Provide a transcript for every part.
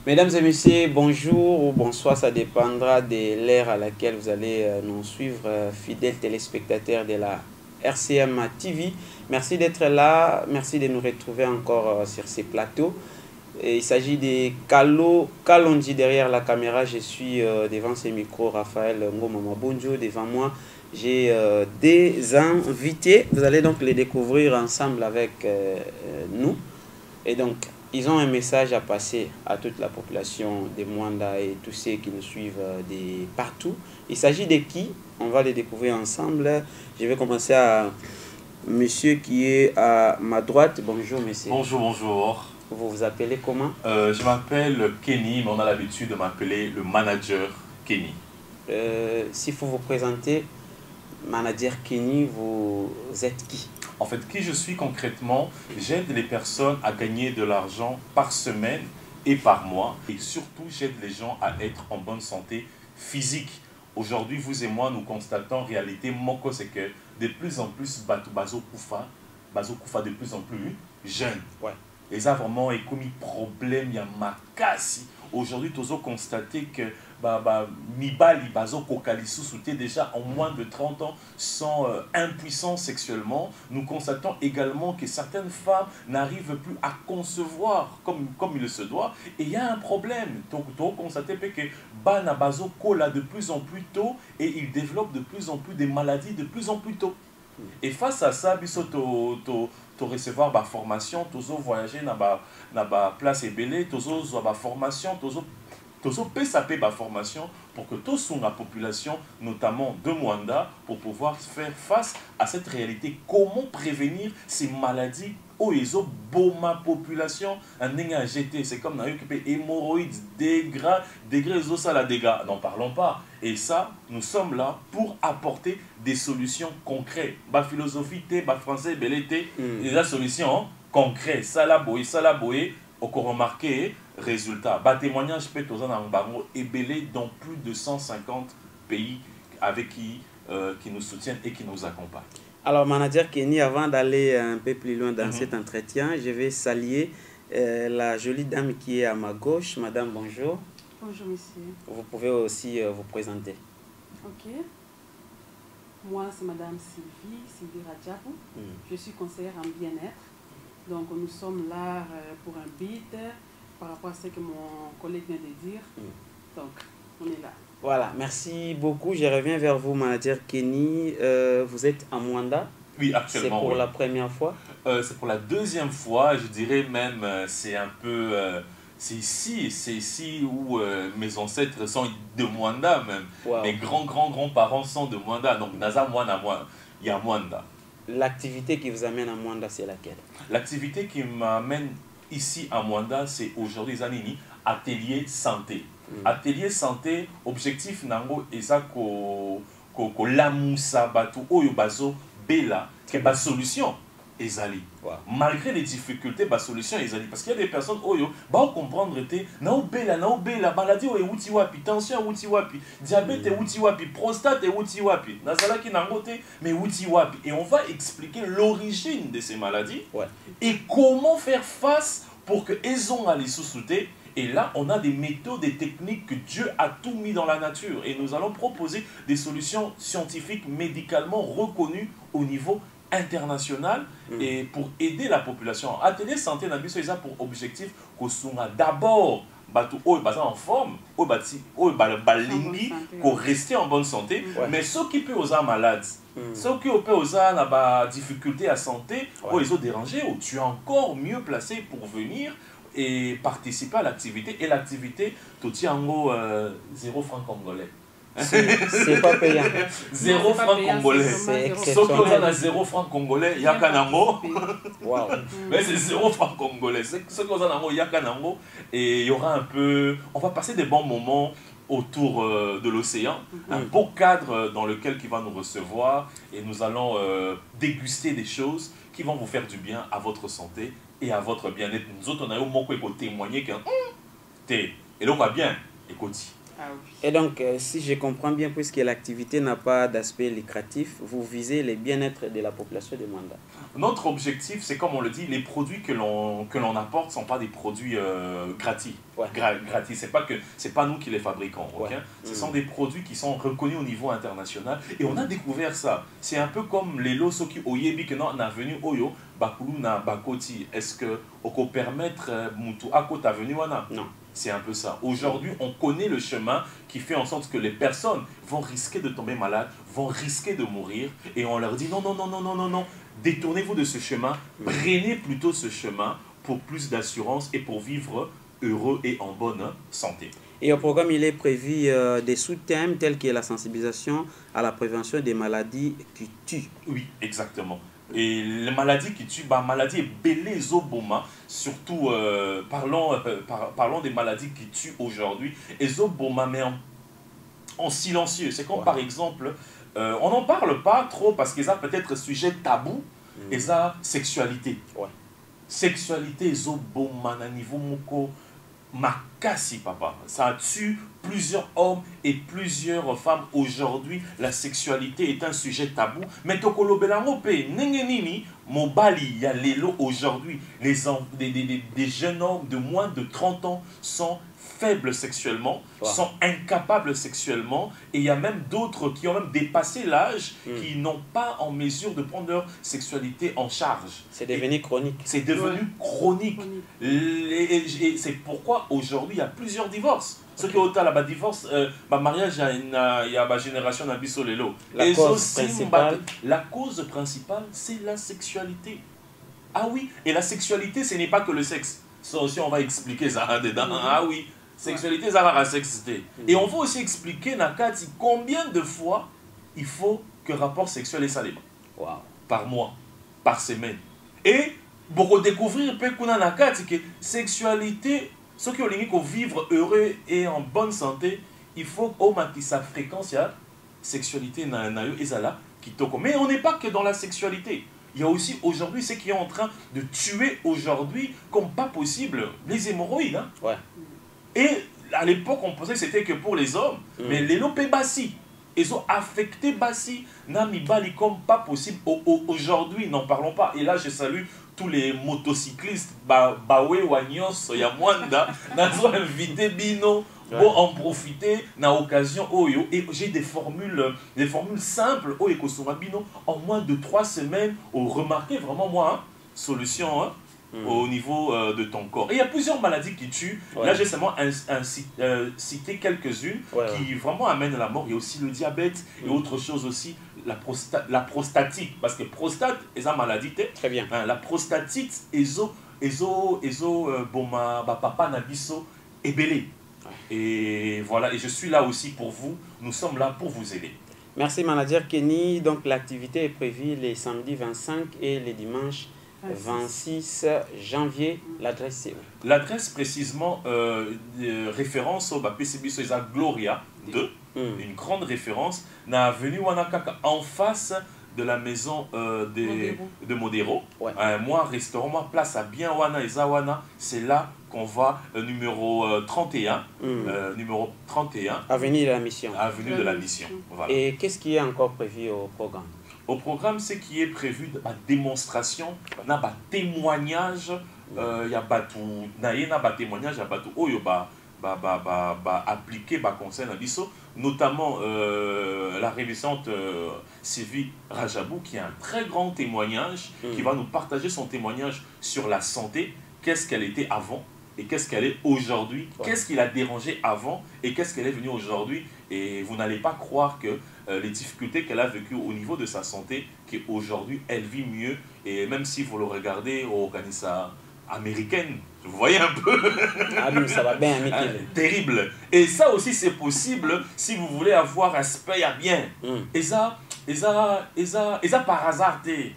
Mesdames et messieurs, bonjour ou bonsoir, ça dépendra de l'ère à laquelle vous allez nous suivre, fidèles téléspectateurs de la RCM TV. Merci d'être là, merci de nous retrouver encore sur ces plateaux. Et il s'agit de Kalondi derrière la caméra. Je suis devant ces micros, Raphaël Ngoma Bonjo. Devant moi, j'ai des invités. Vous allez donc les découvrir ensemble avec nous. Et donc, ils ont un message à passer à toute la population de Mwanda et tous ceux qui nous suivent de partout. Il s'agit de qui? On va les découvrir ensemble. Je vais commencer à monsieur qui est à ma droite. Bonjour, monsieur. Bonjour, bonjour. Vous vous appelez comment? Je m'appelle Kenny, mais on a l'habitude de m'appeler le manager Kenny. S'il faut vous présenter, manager Kenny, vous êtes qui? En fait, qui je suis concrètement, j'aide les personnes à gagner de l'argent par semaine et par mois. Et surtout, j'aide les gens à être en bonne santé physique. Aujourd'hui, vous et moi, nous constatons en réalité, Moko, c'est que de plus en plus, Bazo Koufa de plus en plus jeune. Ouais. Et ça vraiment est comme un problème, il y a ma casse. Aujourd'hui, nous avons constaté que Mibali, Bazo Kokalisu, c'était déjà en moins de 30 ans, sont impuissants sexuellement. Nous constatons également que certaines femmes n'arrivent plus à concevoir comme il se doit. Et il y a un problème. Donc, nous avons constaté que Bana Bazo Kola de plus en plus tôt et ils développent de plus en plus des maladies de plus en plus tôt. Et face à ça, biso to recevoir ba formation, tozo voyager na ba place ebele, tozo zo ba formation, tozo pesape ba formation pour que tous la population, notamment de Mwanda, pour pouvoir faire face à cette réalité. Comment prévenir ces maladies où ils ont ma population en GT, c'est comme dans hémorroïdes, degrés ça la dégâts, n'en parlons pas. Et ça, nous sommes là pour apporter des solutions concrètes. Ma philosophie, ma français, belleté, des solutions concrètes. Ça la boye, au remarqué, résultat. Témoignage peut et belé dans plus de 150 pays avec qui nous soutiennent et qui nous accompagnent. Alors, manager Kenny, avant d'aller un peu plus loin dans cet entretien, je vais saluer la jolie dame qui est à ma gauche. Madame, bonjour. Bonjour, monsieur. Vous pouvez aussi vous présenter. Ok. Moi, c'est Madame Sylvie Radjabou. Je suis conseillère en bien-être. Donc, nous sommes là pour un beat par rapport à ce que mon collègue vient de dire. Donc, on est là. Voilà, merci beaucoup. Je reviens vers vous, manager Kenny. Vous êtes à Mwanda? Oui, actuellement. C'est pour la première fois? C'est pour la deuxième fois. Je dirais même, c'est un peu... c'est ici où mes ancêtres sont de Mwanda même. Wow. Mes grands-parents sont de Mwanda. Donc, Naza Mwana, il y a Mwanda. L'activité qui vous amène à Mwanda, c'est laquelle? L'activité qui m'amène ici à Mwanda, c'est aujourd'hui Zanini, atelier santé. Atelier santé, objectif nango eza ko lamusa batu oyo bazo bela que ba solution ezali. Malgré les difficultés, ba solution ezali parce qu'il y a des personnes oyo ba comprendre te na bela maladie oyo uti wapi, tension uti wapi, diabète uti wapi, prostate uti wapi, nazala ki nango te mais uti wapi, et on va expliquer l'origine de ces maladies et comment faire face pour que elles ont à les sous-souter. Et là, on a des méthodes et techniques que Dieu a tout mis dans la nature. Et nous allons proposer des solutions scientifiques, médicalement reconnues au niveau international et pour aider la population. Atelier santé, ça a pour objectif qu'on soit d'abord en forme, qu'on rester en bonne santé, mais ceux qui peuvent aux malades, ceux qui peuvent aux difficultés à santé, ils ont dérangé, tu es encore mieux placé pour venir et participer à l'activité. Et l'activité, tu tiens en gros 0 francs congolais. C'est pas payant. 0 francs congolais. Sauf qu'on a 0 francs congolais, il y a Kanango. Mais c'est 0 francs congolais. Ce qu'on a, il y a Kanango. Et il y aura un peu. On va passer des bons moments autour de l'océan. Un beau cadre dans lequel il va nous recevoir. Et nous allons déguster des choses qui vont vous faire du bien à votre santé et à votre bien-être. Nous autres, on a eu beaucoup témoigner que et là, on va bien. Écoute. Ah oui. Et donc, si je comprends bien, puisque l'activité n'a pas d'aspect lucratif, vous visez le bien-être de la population de Mwanda. Notre objectif, c'est comme on le dit, les produits que l'on apporte ne sont pas des produits gratis. Ouais. Gratis, c'est pas nous qui les fabriquons. Ok. Ouais. Ce sont des produits qui sont reconnus au niveau international. Et on a découvert ça. C'est un peu comme les lots qui oyebi que non, venu oyo, bakulu na bakoti. Est-ce que on peut permettre mutu akota venu wana? Non. C'est un peu ça. Aujourd'hui, on connaît le chemin qui fait en sorte que les personnes vont risquer de tomber malades, vont risquer de mourir. Et on leur dit non, non, non, non, non, non, non. Détournez-vous de ce chemin. Prenez plutôt ce chemin pour plus d'assurance et pour vivre heureux et en bonne santé. Et au programme, il est prévu des sous-thèmes tels que la sensibilisation à la prévention des maladies qui tuent. Oui, exactement. Et les maladies qui tuent, maladies belé zoboma, surtout parlons des maladies qui tuent aujourd'hui. Et zoboma, mais en silencieux. C'est comme par exemple, on n'en parle pas trop parce qu'ils ont peut-être un sujet tabou, et ça, sexualité. Ouais. Sexualité, zoboma, na niveau moko. Makasi, papa. Ça tue plusieurs hommes et plusieurs femmes aujourd'hui. La sexualité est un sujet tabou. Mais Tokolo Belangope, Nengenini, Mobali, Yalelo, aujourd'hui, des jeunes hommes de moins de 30 ans sont faibles sexuellement, sont incapables sexuellement, et il y a même d'autres qui ont même dépassé l'âge, qui n'ont pas en mesure de prendre leur sexualité en charge. C'est devenu chronique. C'est devenu chronique. Et c'est pourquoi aujourd'hui il y a plusieurs divorces. Ce qui est autant là-bas, divorce, mariage, il y a ma génération d'Abisso Lelo. La cause principale, c'est la sexualité. Ah oui, et la sexualité, ce n'est pas que le sexe. Ça aussi, on va expliquer ça dedans. Ah oui. Sexualité, ça va la sexualité. Et on va aussi expliquer, Nakati, combien de fois il faut que rapport sexuel est salé. Par mois, par semaine. Et pour découvrir, que sexualité, ceux qui ont l'envie de vivre heureux et en bonne santé, il faut que sa fréquence, il y a sexualité, mais on n'est pas que dans la sexualité. Il y a aussi aujourd'hui ceux qui sont en train de tuer aujourd'hui comme pas possible les hémorroïdes. Hein? Ouais. Et à l'époque, on pensait que c'était que pour les hommes, mais les lopé bassi, ils ont affecté bassi, nami bali comme pas possible. Aujourd'hui, n'en parlons pas. Et là, je salue tous les motocyclistes, Bawe, Wanyos, Yamwanda, nous invité Bino. Bon, en profiter na occasion oyo et j'ai des formules simples au Bino en moins de 3 semaines. Remarquez vraiment moi solution au niveau de ton corps. Et il y a plusieurs maladies qui tuent. Là, j'ai seulement cité quelques-unes qui vraiment amènent à la mort. Il y a aussi le diabète et autre chose aussi, la prostatite. Parce que prostate est une maladie. Très bien. La prostatite, boma, papa nabiso, est belé. Et voilà, et je suis là aussi pour vous. Nous sommes là pour vous aider. Merci, manager Kenny. Donc, l'activité est prévue les samedis 25 et les dimanches 26 janvier. L'adresse, c'est où? L'adresse, précisément, référence au PCB Soisa Gloria 2, une grande référence, na avenue Wanakaka, en face de la maison de Modero. Moi, restaurant, moi, place à bien Wana et Zawana, c'est là qu'on va, numéro 31. Numéro 31. Avenue de la Mission. Avenue de la Mission. Voilà. Et qu'est-ce qui est encore prévu au programme? Au programme, ce qui est prévu, la démonstration, na témoignage, il y a témoignage, il y a oyo appliquer conseil na biso, notamment la révérende Sylvie Rajabou qui a un très grand témoignage, qui va nous partager son témoignage sur la santé, qu'est-ce qu'elle était avant et qu'est-ce qu'elle est aujourd'hui, qu'est-ce qui l'a dérangé avant et qu'est-ce qu'elle est venue aujourd'hui. Et vous n'allez pas croire que les difficultés qu'elle a vécues au niveau de sa santé, qu'aujourd'hui elle vit mieux, et même si vous le regardez au Canada américaine, vous voyez un peu. Ah oui, ça va bien, terrible. Et ça aussi c'est possible si vous voulez avoir un aspect à bien. Et ça par hasard. Il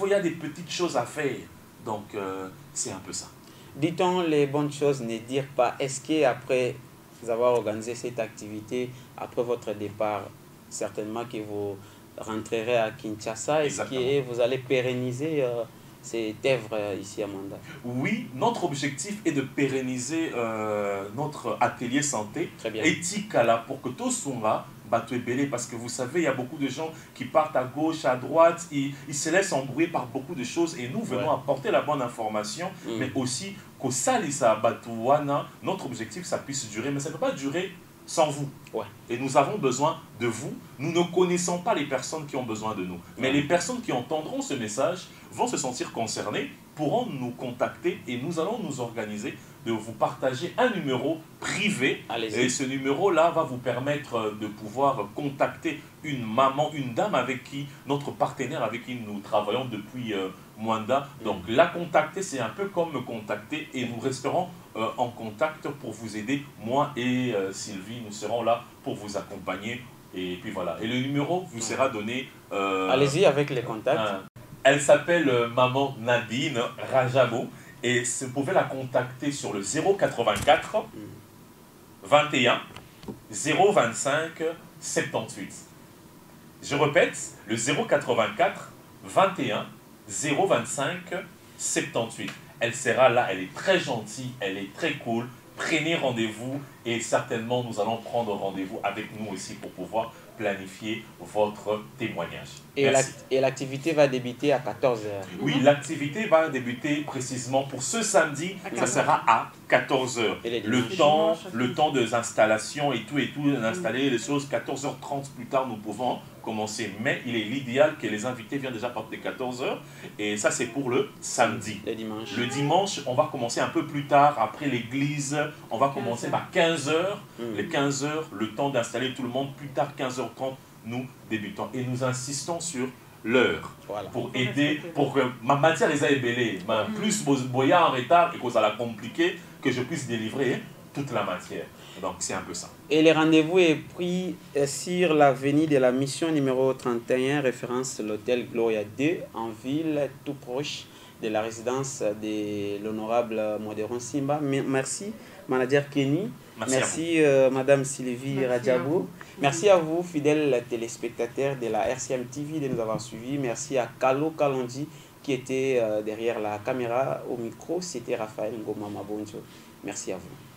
y a des petites choses à faire. Donc c'est un peu ça. Dit-on les bonnes choses, ne dire pas. Est-ce qu'après avoir organisé cette activité, après votre départ, certainement que vous rentrerez à Kinshasa, est-ce que vous allez pérenniser cette œuvre ici à Manda? Oui, notre objectif est de pérenniser notre atelier santé. Très bien. Éthique là, pour que tous sont là. Parce que vous savez, il y a beaucoup de gens qui partent à gauche, à droite, ils se laissent embrouiller par beaucoup de choses et nous venons apporter la bonne information, mais aussi qu'au Salisa Batouana, notre objectif, ça puisse durer, mais ça ne peut pas durer sans vous. Et nous avons besoin de vous. Nous ne connaissons pas les personnes qui ont besoin de nous, mais les personnes qui entendront ce message vont se sentir concernées, pourront nous contacter et nous allons nous organiser de vous partager un numéro privé. Et ce numéro-là va vous permettre de pouvoir contacter une maman, une dame avec qui, notre partenaire avec qui nous travaillons depuis Mwanda. Donc la contacter, c'est un peu comme me contacter et nous resterons en contact pour vous aider. Moi et Sylvie, nous serons là pour vous accompagner. Et puis voilà. Et le numéro vous sera donné. Allez-y avec les contacts. Elle s'appelle Maman Nadine Rajabo. Et vous pouvez la contacter sur le 084 21 025 78. Je répète, le 084 21 025 78. Elle sera là, elle est très gentille, elle est très cool. Prenez rendez-vous et certainement nous allons prendre rendez-vous avec nous aussi pour pouvoir planifier votre témoignage. Et l'activité va débuter à 14h. Oui, l'activité va débuter précisément pour ce samedi, ça sera à 14h. Le temps de l'installation et tout, d'installer les choses, 14h30 plus tard, nous pouvons commencer. Mais il est l'idéal que les invités viennent déjà à partir de 14h. Et ça, c'est pour le samedi. Le dimanche, on va commencer un peu plus tard, après l'église. On va commencer par 15h. Les 15h, le temps d'installer tout le monde. Plus tard, 15h30, nous débutons. Et nous insistons sur l'heure pour aider, pour que ma matière les a ébellés. Plus boya en retard et que ça l'a compliqué, que je puisse délivrer toute la matière. Donc c'est un peu ça. Et le rendez-vous est pris sur l'avenue de la Mission numéro 31, référence l'hôtel Gloria 2, en ville, tout proche de la résidence de l'honorable Modéron Simba. Merci, manager Kenny. Merci Madame Sylvie Rajabo. Merci à vous, fidèles téléspectateurs de la RCM TV, de nous avoir suivis. Merci à Kalo Kalondi qui était derrière la caméra. Au micro, c'était Raphaël Ngoma Mabonjo. Merci à vous.